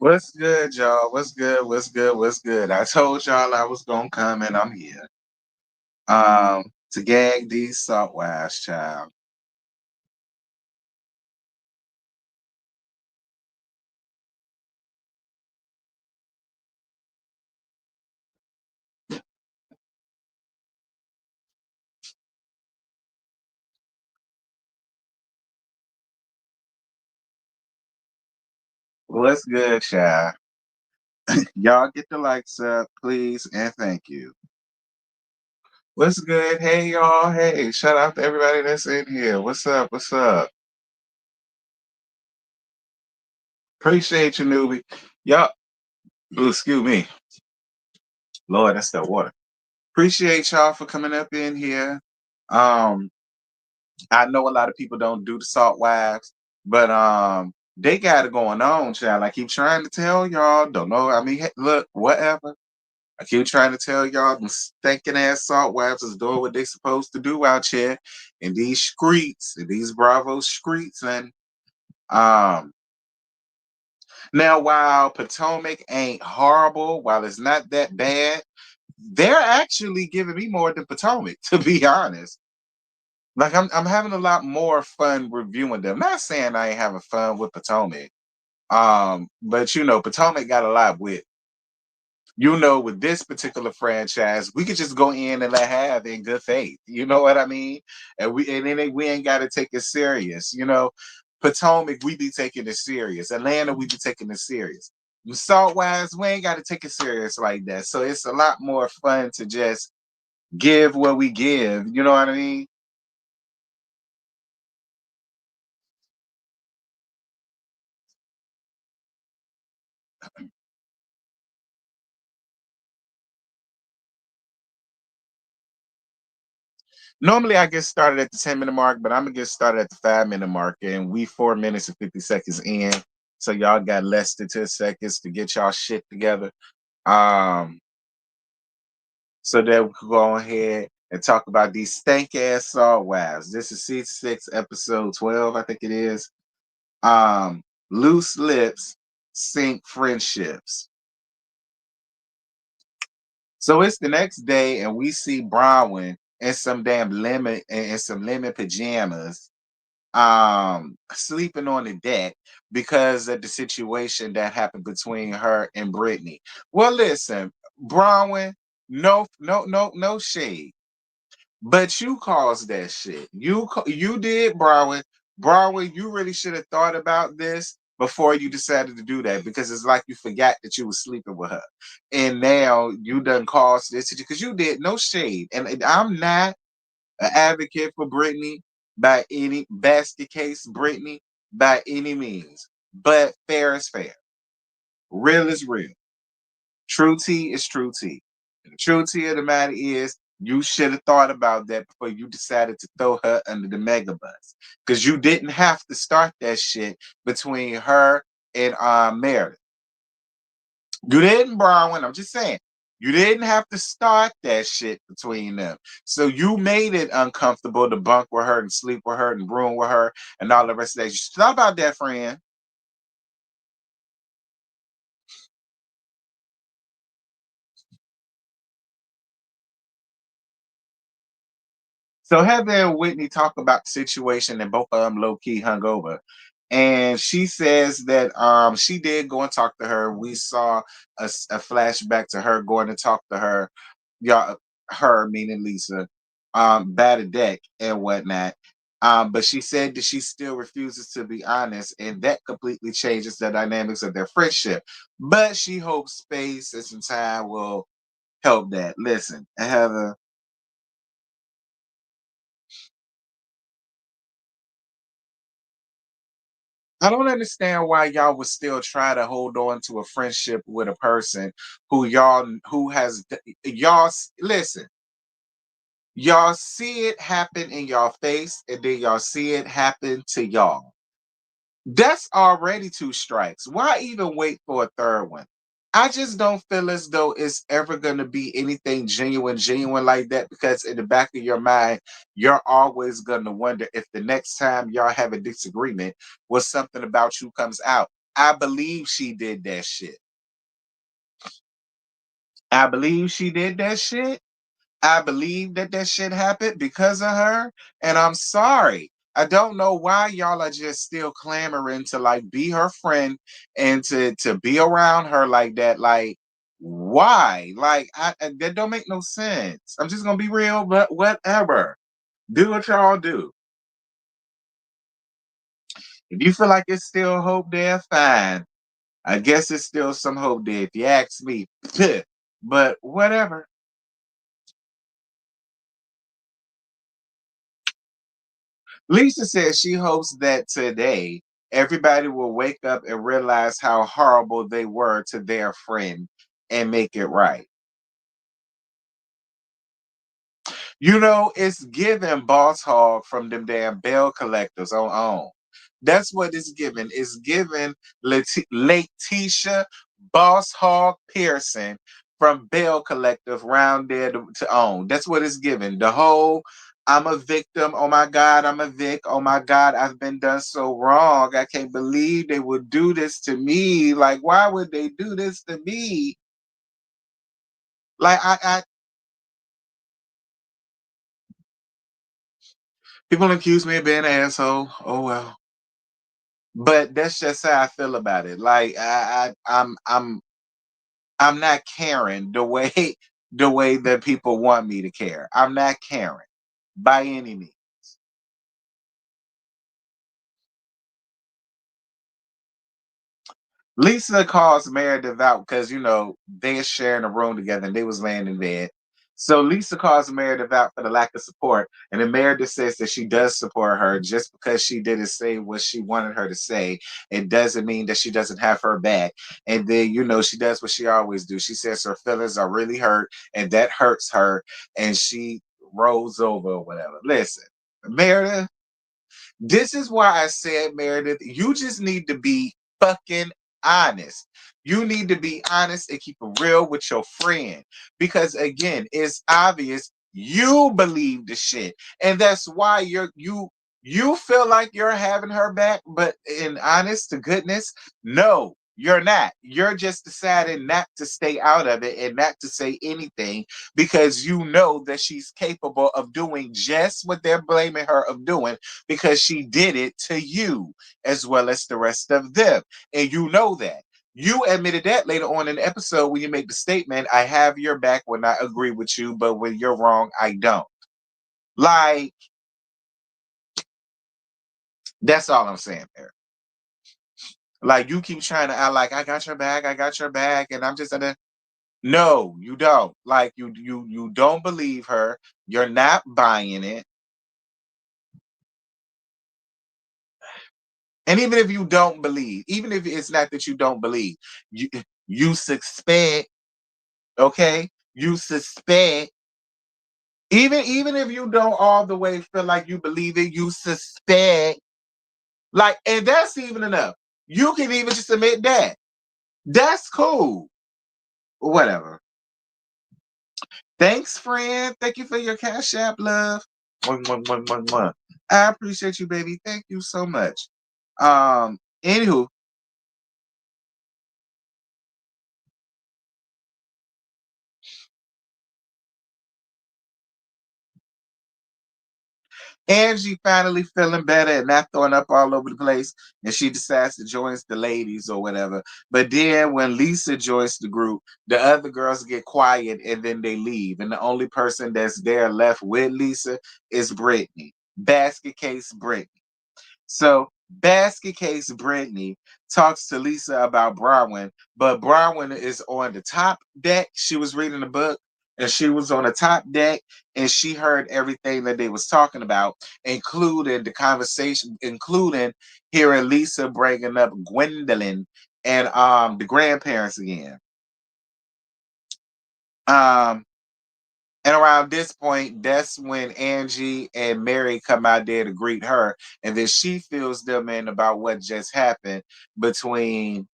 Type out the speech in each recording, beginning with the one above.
What's good, y'all? What's good? What's good? What's good? I told y'all I was gonna come and I'm here. To gag these salt wives, child. What's good, child? Y'all get the likes up, please, and thank you. What's good? Hey y'all. Hey, shout out to everybody that's in here. What's up? What's up? Appreciate you, newbie. Y'all, ooh, excuse me. Lord, that's that water. Appreciate y'all for coming up in here. Um, I know a lot of people don't do the salt wives, but they got it going on, child. I keep trying to tell y'all, don't know. I mean, hey, look, whatever. I keep trying to tell y'all, them stinking ass salt wives is doing what they supposed to do out here in these streets, in these Bravo streets. And um, now while Potomac ain't horrible, while it's not that bad, they're actually giving me more than Potomac, to be honest. Like I'm having a lot more fun reviewing them. Not saying I ain't having fun with Potomac. But Potomac got a lot with with this particular franchise, we could just go in and let have in good faith. You know what I mean? And we ain't got to take it serious. Potomac, we be taking it serious. Atlanta, we be taking it serious. Salt wise, we ain't got to take it serious like that. So it's a lot more fun to just give what we give. You know what I mean? Normally, I get started at the 10-minute mark, but I'm gonna get started at the 5-minute mark, and we 4 minutes and 50 seconds in. So y'all got less than 10 seconds to get y'all shit together. Um, so that we can go ahead and talk about these stank ass salt wives. This is season 6, episode 12, I think it is. Loose lips sink friendships. So it's the next day, and we see Bronwyn in some damn lemon in some lemon pajamas sleeping on the deck because of the situation that happened between her and Brittany. Well, listen, Bronwyn, no shade, but you caused that shit. You did, Bronwyn. Bronwyn, you really should have thought about this before you decided to do that, because it's like you forgot that you was sleeping with her, and now you done caused this because you did. No shade, and I'm not an advocate for Brittany by any basket case Brittany by any means. But fair is fair. Real is real. True tea is true tea. And the true tea of the matter is you should have thought about that before you decided to throw her under the mega bus. Because you didn't have to start that shit between her and Meredith. You didn't, Bronwyn. I'm just saying. You didn't have to start that shit between them. So you made it uncomfortable to bunk with her and sleep with her and room with her and all the rest of that. You thought about that, friend. So Heather and Whitney talk about the situation and both of them low key hungover. And she says that she did go and talk to her. We saw a flashback to her going to talk to her, y'all, her meaning Lisa, by the deck and whatnot. But she said that she still refuses to be honest, and that completely changes the dynamics of their friendship. But she hopes space and some time will help that. Listen, Heather, I don't understand why y'all would still try to hold on to a friendship with a person who has y'all listen. Y'all see it happen in y'all face, and then y'all see it happen to y'all. That's already two strikes. Why even wait for a third one? I just don't feel as though it's ever going to be anything genuine like that, because in the back of your mind, you're always going to wonder if the next time y'all have a disagreement, was something about you comes out. I believe she did that shit. I believe she did that shit. I believe that that shit happened because of her. And I'm sorry. I don't know why y'all are just still clamoring to like be her friend and to be around her like that. Like, why? Like, that don't make no sense. I'm just gonna be real, but whatever. Do what y'all do. If you feel like it's still hope there, fine. I guess it's still some hope there. If you ask me, but whatever. Lisa says she hopes that today everybody will wake up and realize how horrible they were to their friend and make it right. You know, it's giving boss hog from them damn bell collectors on. That's what it's giving. It's giving Letitia Boss Hog Pearson from Bell Collective round there to own. That's what it's giving. The whole I'm a victim. Oh my God, I'm a vic. Oh my God, I've been done so wrong. I can't believe they would do this to me. Like, why would they do this to me? Like, people accuse me of being an asshole. Oh well. But that's just how I feel about it. Like I'm not caring the way the way that people want me to care. I'm not caring by any means. Lisa calls Meredith out because you know they're sharing a room together and they was laying in bed. So Lisa calls Meredith out for the lack of support, and then Meredith says that she does support her just because she didn't say what she wanted her to say. It doesn't mean that she doesn't have her back. And then you know she does what she always do. She says her feelings are really hurt, and that hurts her, and she rolls over or whatever. Listen, Meredith. This is why I said, Meredith, you just need to be fucking honest. You need to be honest and keep it real with your friend. Because again, it's obvious you believe the shit. And that's why you feel like you're having her back, but in honest to goodness, no, you're not. You're just deciding not to stay out of it and not to say anything because you know that she's capable of doing just what they're blaming her of doing because she did it to you as well as the rest of them. And you know that. You admitted that later on in the episode when you make the statement, I have your back when I agree with you, but when you're wrong, I don't. Like, that's all I'm saying there. Like, you keep trying to act like I got your back, and I'm just gonna. No, you don't. Like, you don't believe her. You're not buying it. And even if you don't believe, even if it's not that you don't believe, you you suspect, okay? You suspect, even if you don't all the way feel like you believe it, you suspect. Like, and that's even enough. You can even just admit that. That's cool. Whatever. Thanks, friend. Thank you for your cash app, love. Mwah, mwah, mwah, mwah, mwah. I appreciate you, baby. Thank you so much. Anywho, Angie finally feeling better and not throwing up all over the place, and she decides to join the ladies or whatever. But then when Lisa joins the group, the other girls get quiet and then they leave, and the only person that's there left with Lisa is Brittany. Basket case Brittany. So Basket Case Brittany talks to Lisa about Bronwyn, but Bronwyn is on the top deck. She was reading the book and she was on the top deck and she heard everything that they was talking about, including the conversation, including hearing Lisa bringing up Gwendolyn and the grandparents again. Um And around this point, that's when Angie and Mary come out there to greet her. And then she fills them in about what just happened between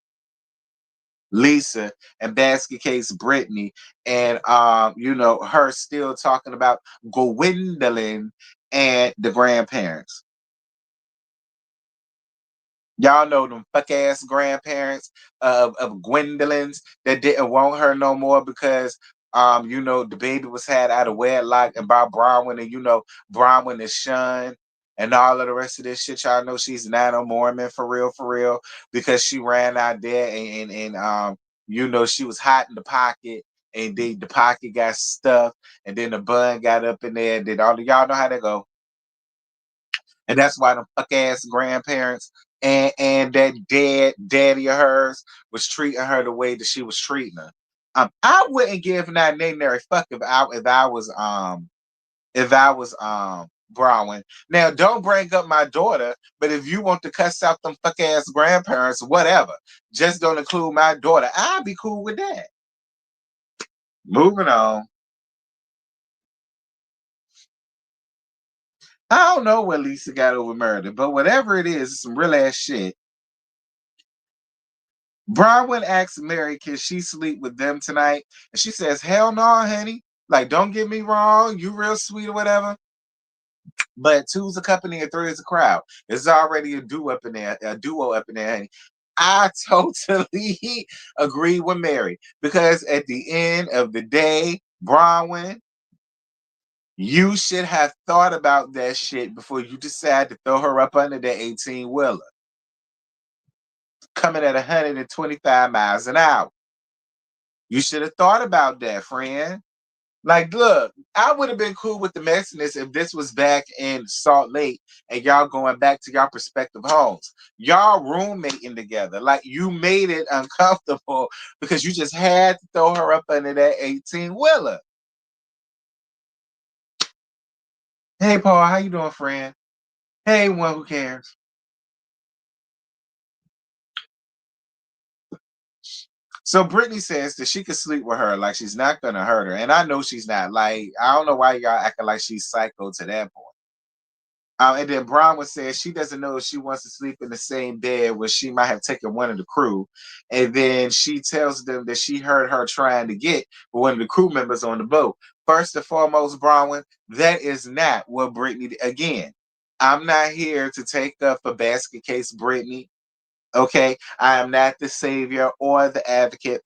Lisa and Basket Case Brittany. And you know, her still talking about Gwendolyn and the grandparents. Y'all know them fuck ass grandparents of Gwendolyn's that didn't want her no more because the baby was had out of wedlock and by Bronwyn, and Bronwyn is shunned and all of the rest of this shit. Y'all know she's not a Mormon for real, because she ran out there and she was hot in the pocket, and the pocket got stuffed, and then the bun got up in there, and then all of y'all know how that go. And that's why the fuck ass grandparents and that daddy of hers was treating her the way that she was treating her. I wouldn't give not nary fuck if I was Bronwyn. Now don't bring up my daughter, but if you want to cuss out them fuck ass grandparents, whatever, just don't include my daughter. I'll be cool with that. Moving on. I don't know what Lisa got over murder, but whatever it is, it's some real ass shit. Bronwyn asks Mary, can she sleep with them tonight? And she says, hell no, honey. Like, don't get me wrong, you real sweet or whatever. But two's a company and three is a crowd. There's already a duo up in there, honey. I totally agree with Mary, because at the end of the day, Bronwyn, you should have thought about that shit before you decide to throw her up under the 18-wheeler. Coming at 125 miles an hour. You should have thought about that, friend. Like, look, I would have been cool with the messiness if this was back in Salt Lake and y'all going back to y'all prospective homes. Y'all roommating together. Like, you made it uncomfortable because you just had to throw her up under that 18-wheeler. Hey, Paul, how you doing, friend? Hey, one who cares. So Brittany says that she could sleep with her, like she's not gonna hurt her, and I know she's not. Like, I don't know why y'all acting like she's psycho to that point. And then Bronwyn says she doesn't know if she wants to sleep in the same bed where she might have taken one of the crew, and then she tells them that she heard her trying to get one of the crew members on the boat. First and foremost, Bronwyn, that is not what Brittany. Again, I'm not here to take up for basket case Brittany. Okay, I am not the savior or the advocate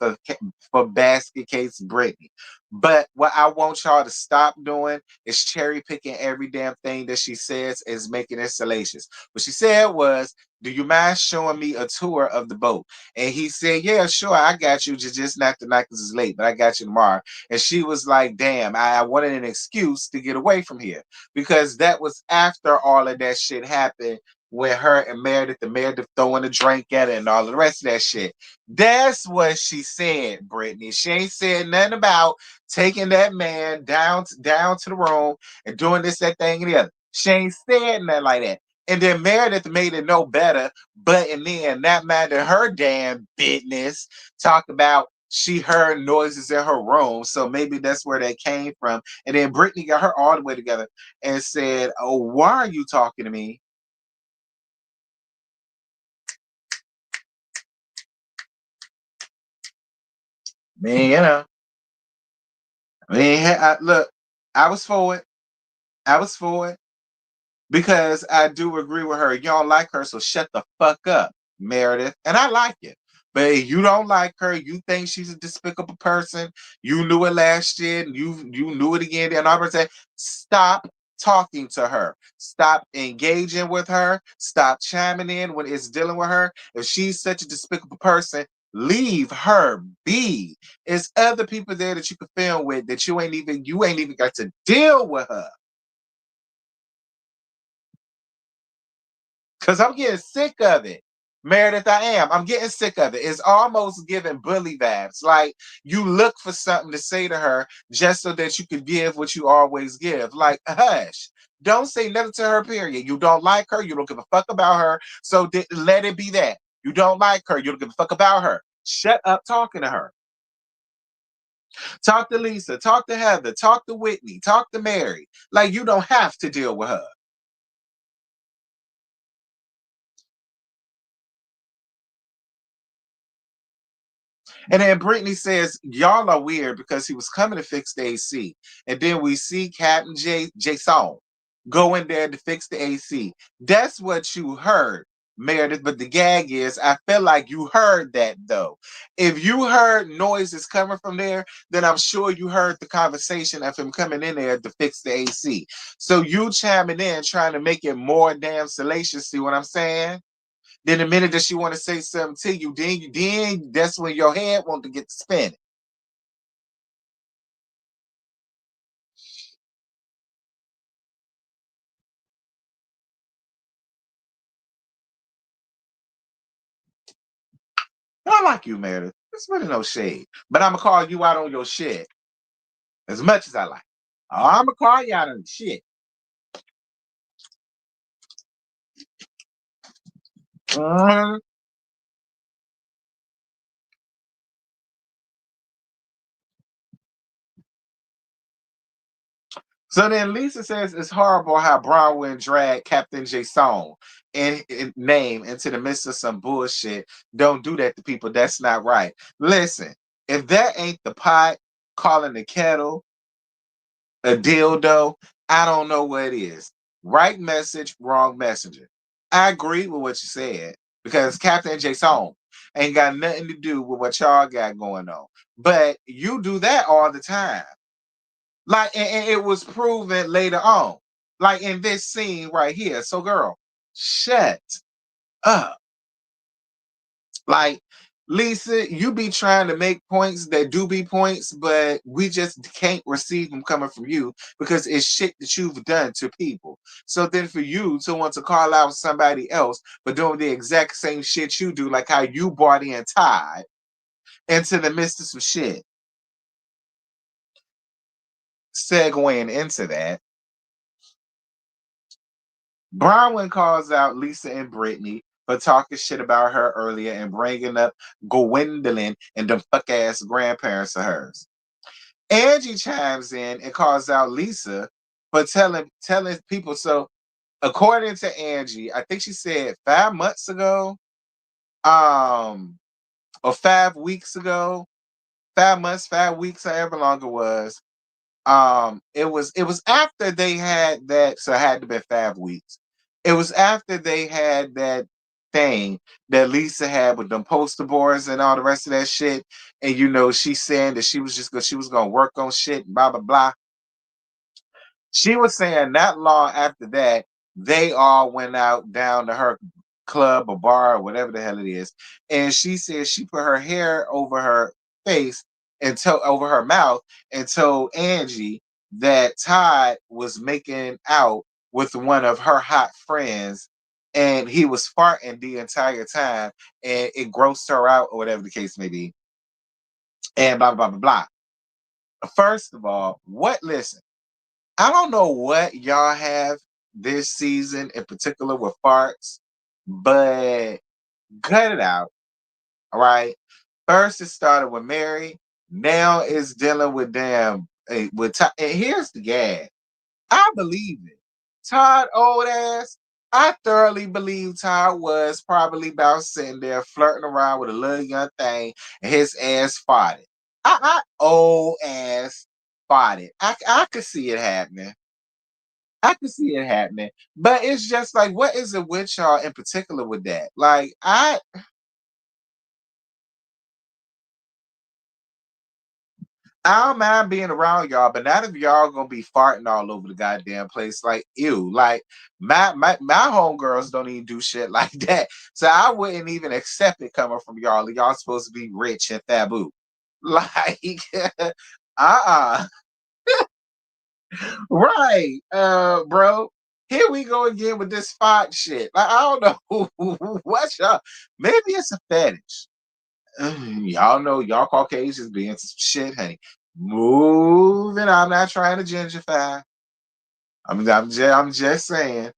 for basket case Brittany. But what I want y'all to stop doing is cherry picking every damn thing that she says is making it salacious. What she said was, do you mind showing me a tour of the boat? And he said, yeah, sure, I got you. Just not tonight because it's late, but I got you tomorrow. And she was like, damn, I wanted an excuse to get away from here, because that was after all of that shit happened, with her and Meredith throwing a drink at her and all the rest of that shit. That's what she said, Brittany. She ain't said nothing about taking that man down to the room and doing this, that thing, and the other. She ain't said nothing like that. And then Meredith made it no better, but and then that minded her damn business, talk about she heard noises in her room. So maybe that's where that came from. And then Brittany got her all the way together and said, oh, why are you talking to me? Man, look, I was for it. I was for it because I do agree with her. You don't like her, so shut the fuck up, Meredith. And I like it. But if you don't like her, you think she's a despicable person. You knew it last year, and you knew it again. And I'm saying, stop talking to her. Stop engaging with her. Stop chiming in when it's dealing with her. If she's such a despicable person, leave her be. It's other people there that you can film with that you ain't even got to deal with her. Because I'm getting sick of it. Meredith, I am. I'm getting sick of it. It's almost giving bully vibes. Like, you look for something to say to her just so that you can give what you always give. Like, hush. Don't say nothing to her, period. You don't like her. You don't give a fuck about her. So let it be that. You don't like her. You don't give a fuck about her. Shut up talking to her. Talk to Lisa. Talk to Heather. Talk to Whitney. Talk to Mary. Like, you don't have to deal with her. And then Brittany says, y'all are weird because he was coming to fix the AC. And then we see Captain Jason go in there to fix the AC. That's what you heard, Meredith, but the gag is, I feel like you heard that though. If you heard noises coming from there, then I'm sure you heard the conversation of him coming in there to fix the AC. So you chiming in, trying to make it more damn salacious. See what I'm saying? Then the minute that she want to say something to you, then that's when your head want to get to spinning. I like you, Meredith. It's really no shade. But I'm gonna call you out on your shit as much as I like. I'm gonna call you out on the shit. Mhm. So then Lisa says it's horrible how Bronwyn dragged Captain Jason in name into the midst of some bullshit. Don't do that to people. That's not right. Listen, if that ain't the pot calling the kettle a dildo, I don't know what it is. Right message, wrong messenger. I agree with what you said because Captain Jason ain't got nothing to do with what y'all got going on. But you do that all the time. Like, and it was proven later on, like in this scene right here. So, girl, shut up. Like, Lisa, you be trying to make points that do be points, but we just can't receive them coming from you because it's shit that you've done to people. So then for you to want to call out somebody else for doing the exact same shit you do, like how you brought in Todd into the midst of some shit, segueing into that, Bronwyn calls out Lisa and Brittany for talking shit about her earlier and bringing up Gwendolyn and the fuck ass grandparents of hers. Angie chimes in and calls out Lisa for telling people. So according to Angie, I think she said 5 months ago, or 5 weeks ago, 5 months, 5 weeks, however long it was. It was after they had that, so it had to be 5 weeks. It was after they had that thing that Lisa had with them poster boards and all the rest of that shit. And she's saying that she was gonna work on shit, blah blah blah. She was saying not long after that, they all went out down to her club or bar or whatever the hell it is. And she said she put her hair over her face and over her mouth and told Angie that Todd was making out with one of her hot friends and he was farting the entire time and it grossed her out or whatever the case may be. And blah blah blah blah. First of all, listen, I don't know what y'all have this season in particular with farts, but cut it out. All right. First, it started with Mary. Now it's dealing with them with Todd. And here's the gag. I believe it. Todd, old ass. I thoroughly believe Todd was probably about sitting there flirting around with a little young thing and his ass farted. Old ass farted. I could see it happening. I can see it happening, but it's just like, what is it with y'all in particular with that? Like, I don't mind being around y'all, but not if y'all gonna be farting all over the goddamn place. Like, ew. Like, my homegirls don't even do shit like that, so I wouldn't even accept it coming from y'all. Y'all supposed to be rich and fabu, like, uh. Right, bro. Here we go again with this fart shit. Like, I don't know what's up. Maybe it's a fetish. Y'all know y'all Caucasians being some shit, honey. Moving. I'm not trying to gentrify. I'm just saying.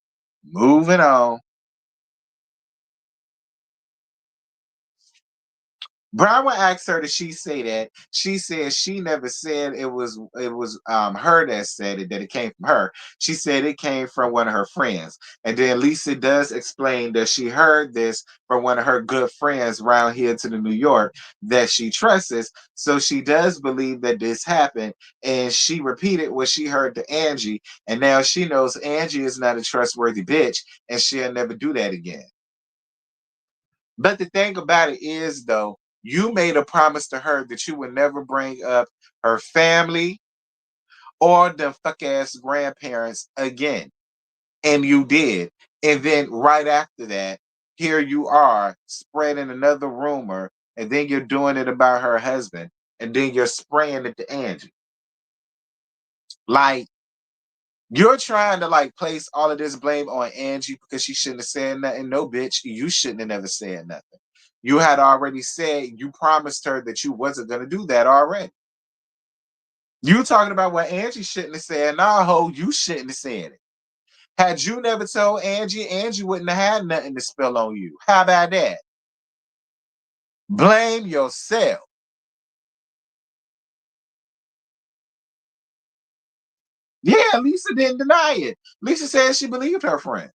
Moving on. Brown asked her, did she say that? She said she never said it was her that said it, that it came from her. She said it came from one of her friends. And then Lisa does explain that she heard this from one of her good friends around here to the New York that she trusts. So she does believe that this happened. And she repeated what she heard to Angie. And now she knows Angie is not a trustworthy bitch and she'll never do that again. But the thing about it is, though, you made a promise to her that you would never bring up her family or the fuck ass grandparents again. And you did. And then right after that, here you are spreading another rumor, and then you're doing it about her husband, and then you're spraying it to Angie. Like, you're trying to like place all of this blame on Angie because she shouldn't have said nothing. No, bitch, you shouldn't have never said nothing. You had already said you promised her that you wasn't gonna do that already. You talking about what Angie shouldn't have said. Nah, ho, you shouldn't have said it. Had you never told Angie, Angie wouldn't have had nothing to spill on you. How about that? Blame yourself. Yeah, Lisa didn't deny it. Lisa said she believed her friend.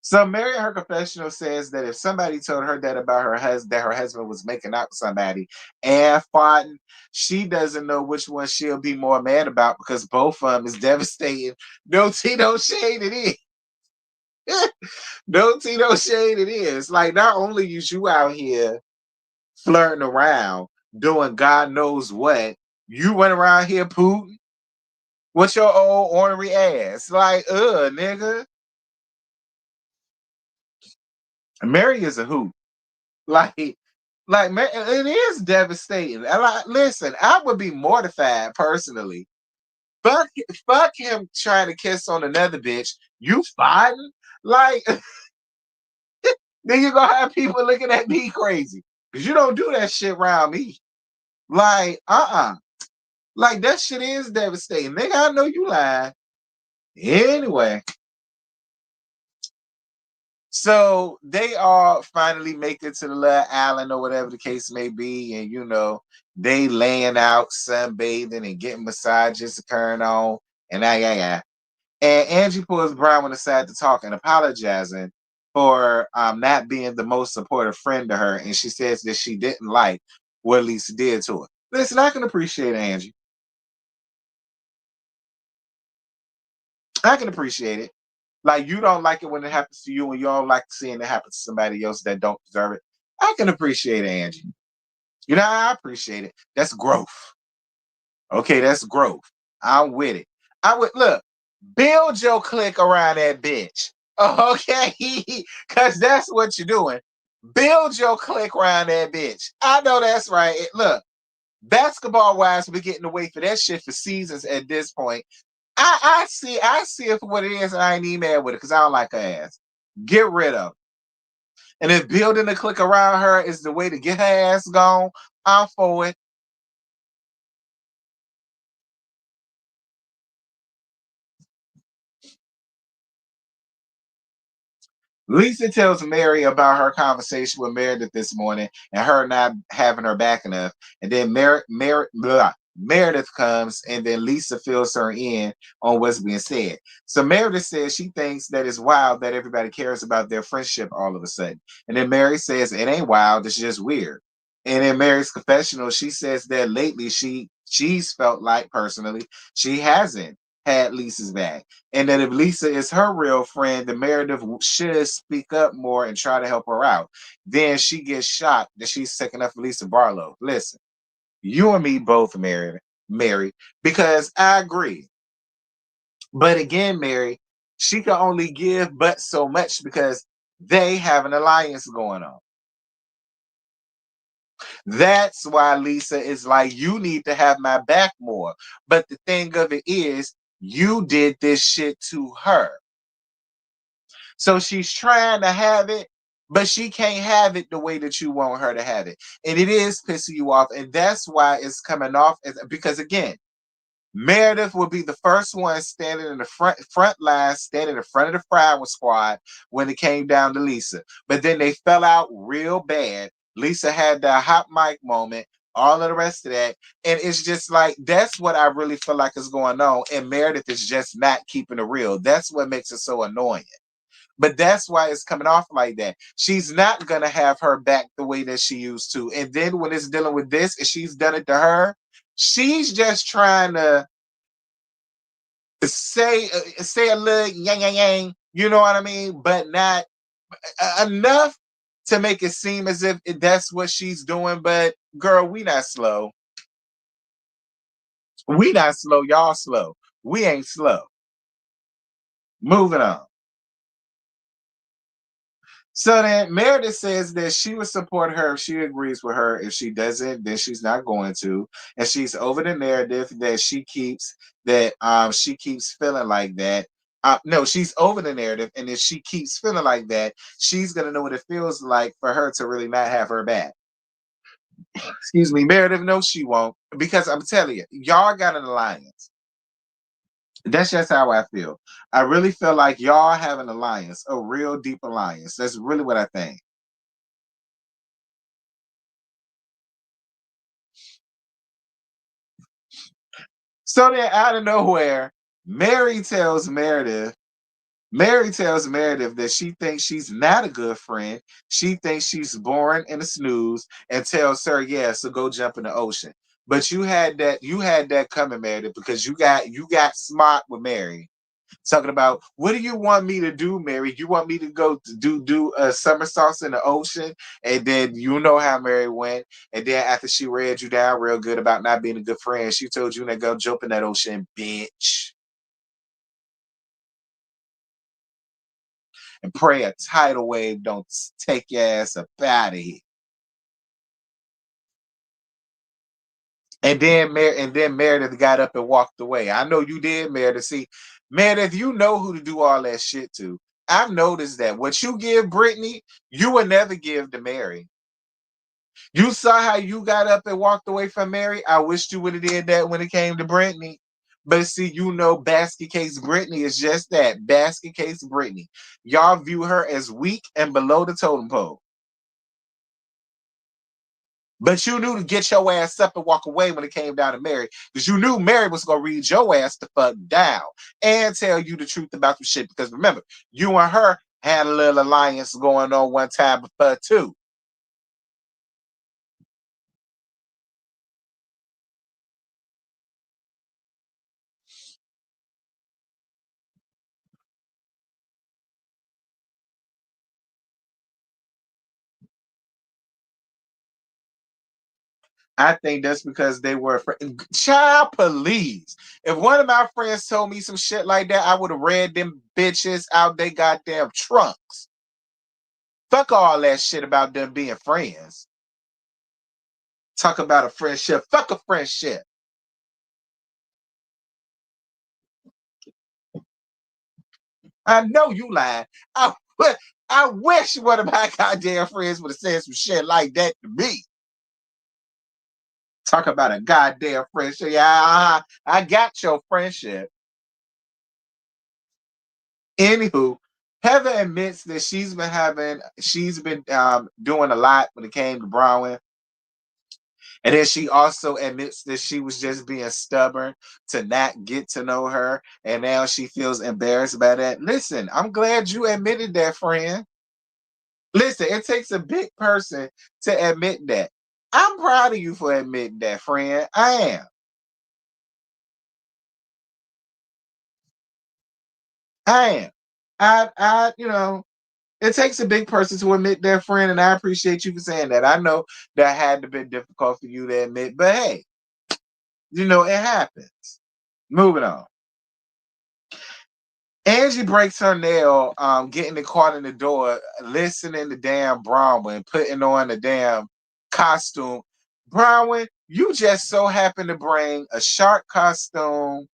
So Mary in her confessional says that if somebody told her that about her husband, that her husband was making out with somebody and farting, she doesn't know which one she'll be more mad about because both of them is devastating. No tea, no shade it is. No tea, no shade it is. Like, not only is you out here flirting around, doing God knows what, you run around here Putin. What's your old ornery ass? Like, nigga. Mary is a hoot. Like, man, it is devastating. And like, listen, I would be mortified personally. Fuck, fuck him trying to kiss on another bitch. You fighting? Like, then you're gonna have people looking at me crazy. Cause you don't do that shit around me. Like, Like, that shit is devastating. Nigga, I know you lying. Anyway, so they all finally make it to the little island or whatever the case may be, and they laying out, sunbathing, and getting massages occurring on, and yeah. And Angie pulls Brown aside to talk and apologizing for not being the most supportive friend to her, and she says that she didn't like what Lisa did to her. Listen, I can appreciate Angie. I can appreciate it. Like, you don't like it when it happens to you, and you don't like seeing it happen to somebody else that don't deserve it. I can appreciate it, Angie. I appreciate it. That's growth. Okay, that's growth. I'm with it. I would look, build your clique around that bitch. Okay, because that's what you're doing. Build your clique around that bitch. I know that's right. Look, basketball wise, we're getting away for that shit for seasons at this point. I see it for what it is, and I ain't even mad with it because I don't like her ass. Get rid of it. And if building a clique around her is the way to get her ass gone, I'm for it. Lisa tells Mary about her conversation with Meredith this morning and her not having her back enough. And then Meredith comes and then Lisa fills her in on what's being said. So Meredith says she thinks that it's wild that everybody cares about their friendship all of a sudden. And then Mary says it ain't wild, it's just weird. And in Mary's confessional, she says that lately she's felt like personally she hasn't had Lisa's back. And that if Lisa is her real friend, then Meredith should speak up more and try to help her out. Then she gets shocked that she's taking up for Lisa Barlow. Listen, you and me both, Mary, because I agree. But again, Mary, she can only give but so much because they have an alliance going on. That's why Lisa is like, you need to have my back more. But the thing of it is, you did this shit to her. So she's trying to have it, but she can't have it the way that you want her to have it. And it is pissing you off. And that's why it's coming off because again, Meredith will be the first one standing in the front line, standing in front of the firing squad when it came down to Lisa. But then they fell out real bad. Lisa had that hot mic moment, all of the rest of that. And it's just like, that's what I really feel like is going on. And Meredith is just not keeping it real. That's what makes it so annoying. But that's why it's coming off like that. She's not going to have her back the way that she used to. And then when it's dealing with this, and she's done it to her, she's just trying to say a little yang yang yang, you know what I mean? But not enough to make it seem as if that's what she's doing. But girl, we not slow. We not slow. Y'all slow. We ain't slow. Moving on. So then Meredith says that she would support her if she agrees with her. If she doesn't, then she's not going to. And she's over the narrative that she keeps feeling like that. No, she's over the narrative, and if she keeps feeling like that, she's gonna know what it feels like for her to really not have her back. Excuse me, Meredith. No, she won't, because I'm telling you, y'all got an alliance. That's just how I feel. I really feel like y'all have an alliance, a real deep alliance. That's really what I think. So then, out of nowhere, Mary tells Meredith, Mary tells Meredith that she thinks she's not a good friend. She thinks she's boring and a snooze, and tells her, yeah, so go jump in the ocean. But you had that coming, Meredith, because you got smart with Mary. Talking about, what do you want me to do, Mary? You want me to go to do a somersaults in the ocean? And then you know how Mary went. And then after she read you down real good about not being a good friend, she told you to go jump in that ocean, bitch, and pray a tidal wave don't take your ass up out of here. And then Meredith got up and walked away. I know you did, Meredith. See, Meredith, you know who to do all that shit to. I've noticed that what you give Brittany, you would never give to Mary. You saw how you got up and walked away from Mary. I wished you would have did that when it came to Brittany. But see, basket case Brittany is just that, basket case Brittany. Y'all view her as weak and below the totem pole. But you knew to get your ass up and walk away when it came down to Mary, because you knew Mary was gonna read your ass the fuck down and tell you the truth about the shit. Because remember, you and her had a little alliance going on one time before too. I think that's because they were child police. If one of my friends told me some shit like that, I would have read them bitches out they goddamn trunks. Fuck all that shit about them being friends. Talk about a friendship. Fuck a friendship. I know you lying. I wish one of my goddamn friends would have said some shit like that to me. Talk about a goddamn friendship. Yeah, I got your friendship. Anywho, Heather admits that she's been doing a lot when it came to Brown. And then she also admits that she was just being stubborn to not get to know her. And now she feels embarrassed by that. Listen, I'm glad you admitted that, friend. Listen, it takes a big person to admit that. I'm proud of you for admitting that, friend. I am. I am. It takes a big person to admit that, friend, and I appreciate you for saying that. I know that had to be difficult for you to admit, but hey, it happens. Moving on. Angie breaks her nail, getting caught in the door, listening to damn Bronwyn, putting on the damn costume. Bronwyn, you just so happen to bring a shark costume,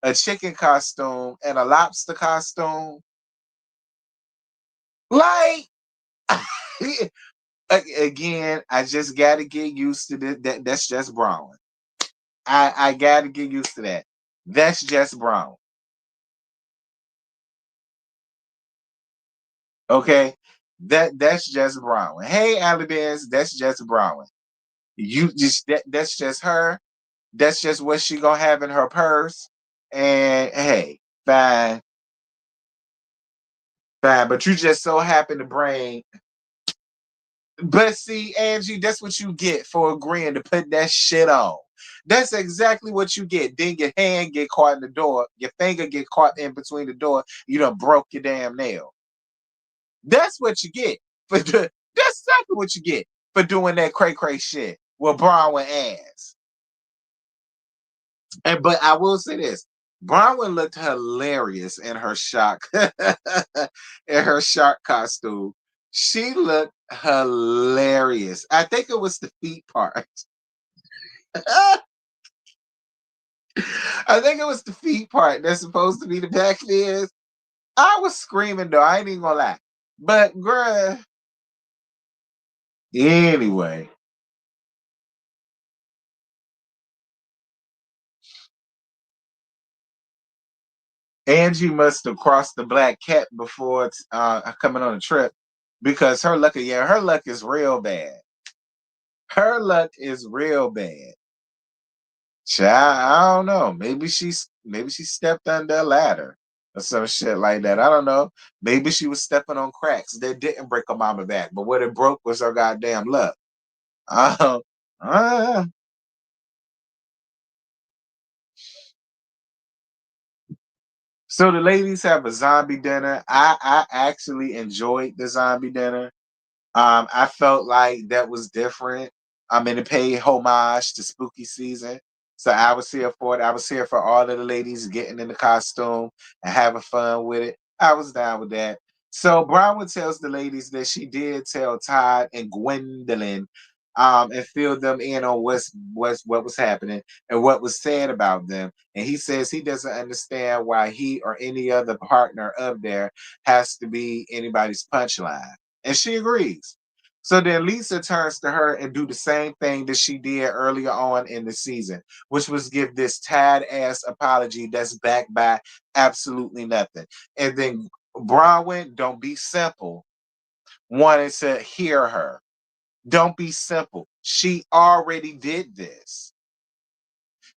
a chicken costume, and a lobster costume. Like, again, I just got to get used to this. That's just Bronwyn. I got to get used to that. That's just Brown. Okay, that's just Brown. Hey, Alabama, that's just Brown. That's just her. That's just what she gonna have in her purse. And hey, fine, fine. But you just so happen to bring. But see, Angie, that's what you get for agreeing to put that shit on. That's exactly what you get. Then your hand get caught in the door, your finger get caught in between the door. You done broke your damn nail. That's what you get for that's exactly what you get for doing that cray cray shit with Bronwyn ass. And but I will say this. Bronwyn looked hilarious in her shark in her shark costume. She looked hilarious. I think it was the feet part. I think it was the feet part that's supposed to be the back ears. I was screaming though. I ain't even gonna lie. But bruh, anyway. Angie must have crossed the black cat before coming on a trip because her luck is real bad. Her luck is real bad. Child, I don't know. Maybe she stepped under a ladder or some shit like that. I don't know. Maybe she was stepping on cracks that didn't break her mama back, but what it broke was her goddamn luck. Uh, uh, so the ladies have a zombie dinner. I actually enjoyed the zombie dinner. I felt like that was different. I mean, it paid homage to spooky season. So I was here for it. I was here for all of the ladies getting in the costume and having fun with it. I was down with that. So Bronwyn tells the ladies that she did tell Todd and Gwendolyn and fill them in on what was happening and what was said about them. And he says he doesn't understand why he or any other partner of there has to be anybody's punchline. And she agrees. So then Lisa turns to her and do the same thing that she did earlier on in the season, which was give this tad ass apology that's backed by absolutely nothing. And then Bronwyn, don't be simple, wanted to hear her. Don't be simple. She already did this.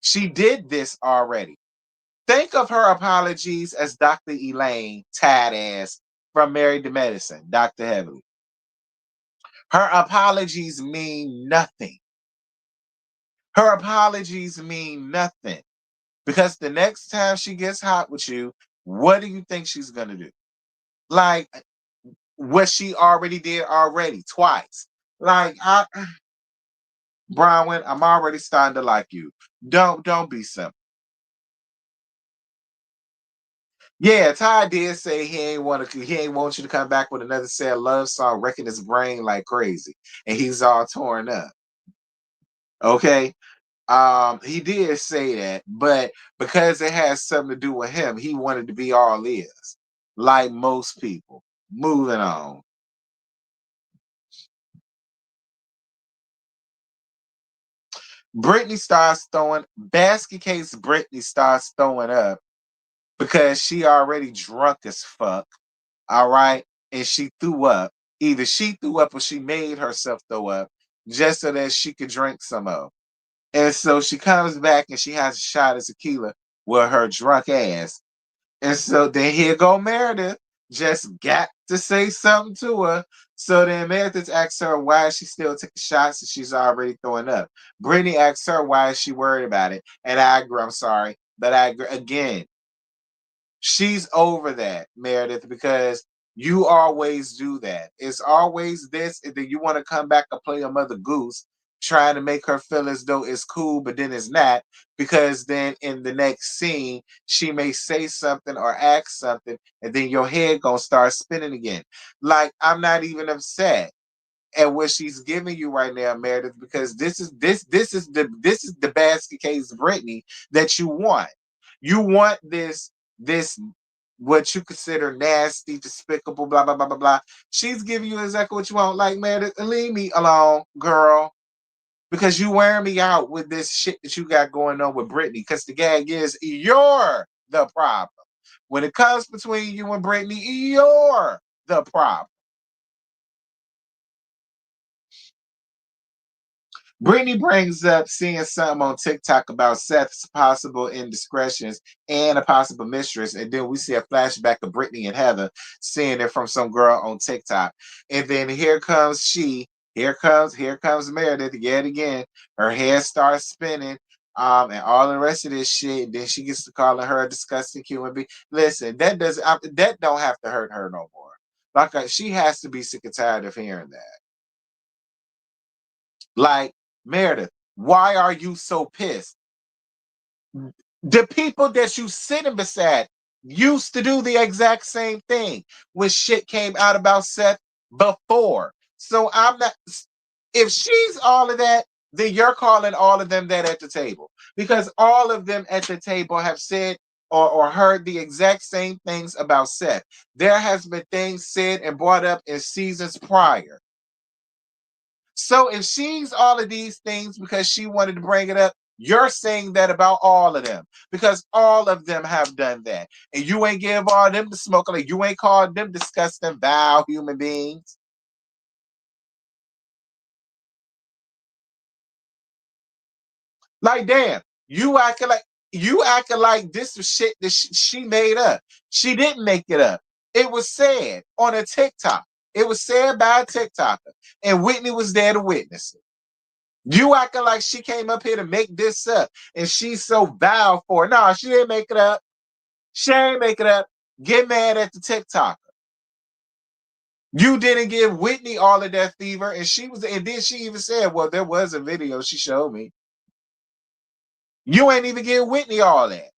She did this already. Think of her apologies as Dr. Elaine, tad ass from Married to Medicine, Dr. Heavily. Her apologies mean nothing. Her apologies mean nothing because the next time she gets hot with you, what do you think she's gonna do? Like what she already did already twice. Like Bronwyn, I'm already starting to like you. Don't be simple. Yeah, Ty did say he ain't want you to come back with another sad love song, wrecking his brain like crazy, and he's all torn up. Okay, he did say that, but because it has something to do with him, he wanted to be all ears, like most people. Moving on. Brittany starts throwing basket case. Brittany starts throwing up because she already drunk as fuck. All right, and she threw up. Either she threw up or she made herself throw up just so that she could drink some more. And so she comes back and she has a shot of tequila with her drunk ass. And so then here go Meredith, just got to say something to her. So then Meredith asks her why is she still taking shots and she's already throwing up. Brittany asks her why is she worried about it. And I agree, I'm sorry, but I agree again. She's over that, Meredith, because you always do that. It's always this, and then you want to come back and play a mother goose, trying to make her feel as though it's cool, but then it's not, because then in the next scene, she may say something or act something, and then your head gonna start spinning again. Like, I'm not even upset at what she's giving you right now, Meredith, because this is the basket case Brittany that you want. You want this what you consider nasty, despicable, blah blah blah blah blah. She's giving you exactly what you want. Like, Meredith, leave me alone, girl, because you wearing me out with this shit that you got going on with Brittany. Because the gag is you're the problem. When it comes between you and Brittany, you're the problem. Brittany brings up seeing something on TikTok about Seth's possible indiscretions and a possible mistress. And then we see a flashback of Brittany and Heather seeing it from some girl on TikTok. And then here comes Meredith yet again. Her head starts spinning. And all the rest of this shit. And then she gets to calling her a disgusting human being. Listen, that don't have to hurt her no more. Like she has to be sick and tired of hearing that. Like, Meredith, why are you so pissed? The people that you sitting beside used to do the exact same thing when shit came out about Seth before. So I'm not. If she's all of that, then you're calling all of them that at the table, because all of them at the table have said or heard the exact same things about Seth. There has been things said and brought up in seasons prior. So if she's all of these things because she wanted to bring it up, you're saying that about all of them because all of them have done that. And you ain't give all of them the smoke. Like you ain't called them disgusting, vile human beings. Like, damn, you acting like this was shit that she made up. She didn't make it up. It was said on a TikTok. It was said by a TikToker. And Whitney was there to witness it. You acting like she came up here to make this up and she's so vile for it. No, she didn't make it up. She ain't make it up. Get mad at the TikToker. You didn't give Whitney all of that fever, and then she even said, well, there was a video she showed me. You ain't even give Whitney all that.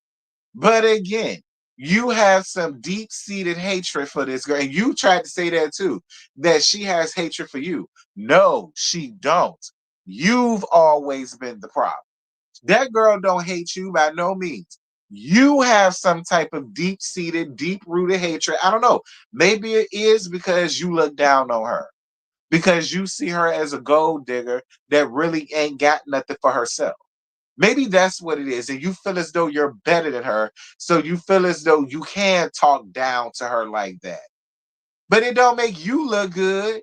But again, you have some deep-seated hatred for this girl. And you tried to say that too, that she has hatred for you. No, she don't. You've always been the problem. That girl don't hate you by no means. You have some type of deep-seated, deep-rooted hatred. I don't know. Maybe it is because you look down on her. Because you see her as a gold digger that really ain't got nothing for herself. Maybe that's what it is. And you feel as though you're better than her. So you feel as though you can talk down to her like that. But it don't make you look good.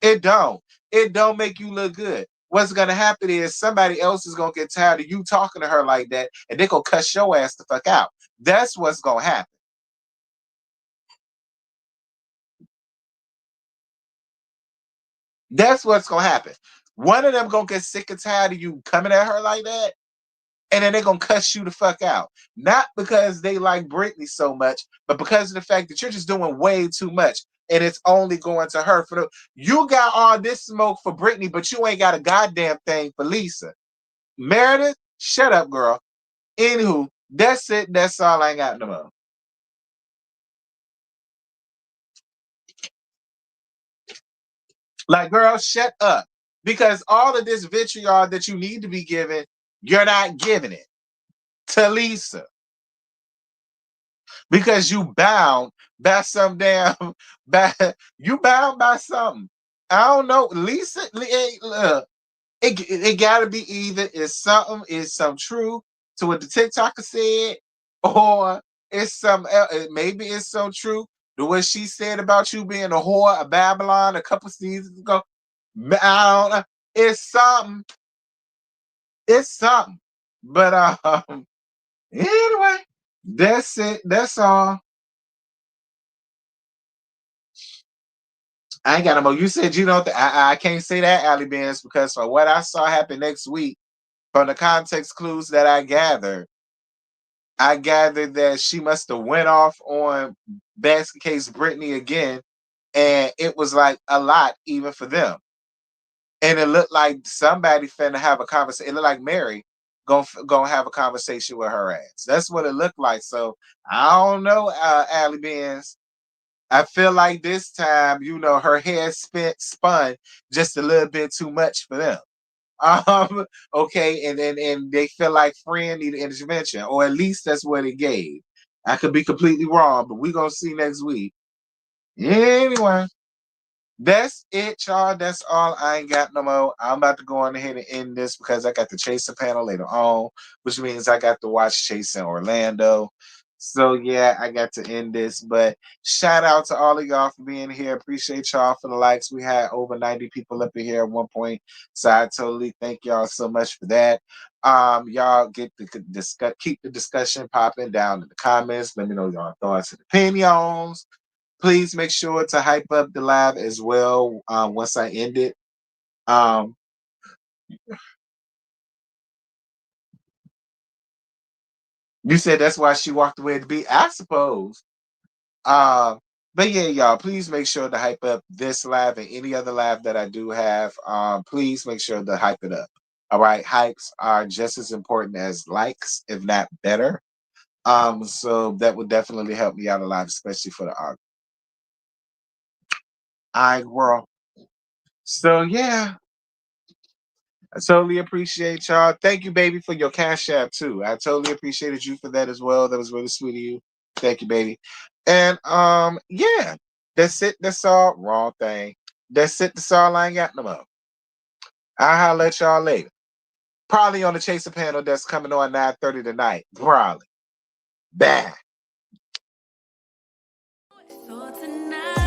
It don't. It don't make you look good. What's gonna happen is somebody else is gonna get tired of you talking to her like that, and they're gonna cuss your ass the fuck out. That's what's gonna happen. That's what's gonna happen. One of them gonna get sick and tired of you coming at her like that, and then they're gonna cuss you the fuck out. Not because they like Britney so much, but because of the fact that you're just doing way too much. And it's only going to her for you got all this smoke for Britney, but you ain't got a goddamn thing for Lisa. Meredith, shut up, girl. Anywho, that's it. That's all I got no more. Like, girl, shut up. Because all of this vitriol that you need to be giving, you're not giving it to Lisa. Because you bound by some damn by you bound by something. I don't know. Lisa, look, it gotta be either it's some truth to what the TikToker said, or it's maybe it's some truth to what she said about you being a whore of Babylon a couple seasons ago. I don't know. It's something. It's something. But anyway, that's it. That's all. I ain't got no more. You said you don't. I can't say that, Allie Benz, because for what I saw happen next week, from the context clues that I gathered that she must have went off on Basket Case Brittany again, and it was like a lot even for them. And it looked like somebody finna have a conversation. It looked like Mary gonna have a conversation with her ass. That's what it looked like. So I don't know, Allie Benz. I feel like this time, her head spun just a little bit too much for them. Okay, and they feel like friend need intervention, or at least that's what it gave. I could be completely wrong, but we're gonna see next week. Anyway. That's it, y'all. That's all. I ain't got no more. I'm about to go on ahead and end this because I got the Chasing panel later on, which means I got to watch Chasing Orlando. So yeah, I got to end this. But shout out to all of y'all for being here. Appreciate y'all for the likes. We had over 90 people up in here at one point. So I totally thank y'all so much for that. Y'all keep the discussion popping down in the comments. Let me know your thoughts and opinions. Please make sure to hype up the live as well once I end it. Um, you said that's why she walked away to be, I suppose. But yeah, y'all, please make sure to hype up this live and any other live that I do have. Please make sure to hype it up. All right, hypes are just as important as likes, if not better. So that would definitely help me out a lot, especially for the art. I world. So yeah, I totally appreciate y'all. Thank you, baby, for your cash app too. I totally appreciated you for that as well. That was really sweet of you. Thank you, baby. And yeah, that's it. That's all. Wrong thing. That's it. That's all. I ain't got no more. I'll holler at y'all later. Probably on the Chaser panel that's coming on 9:30 tonight. Probably. Bye. So tonight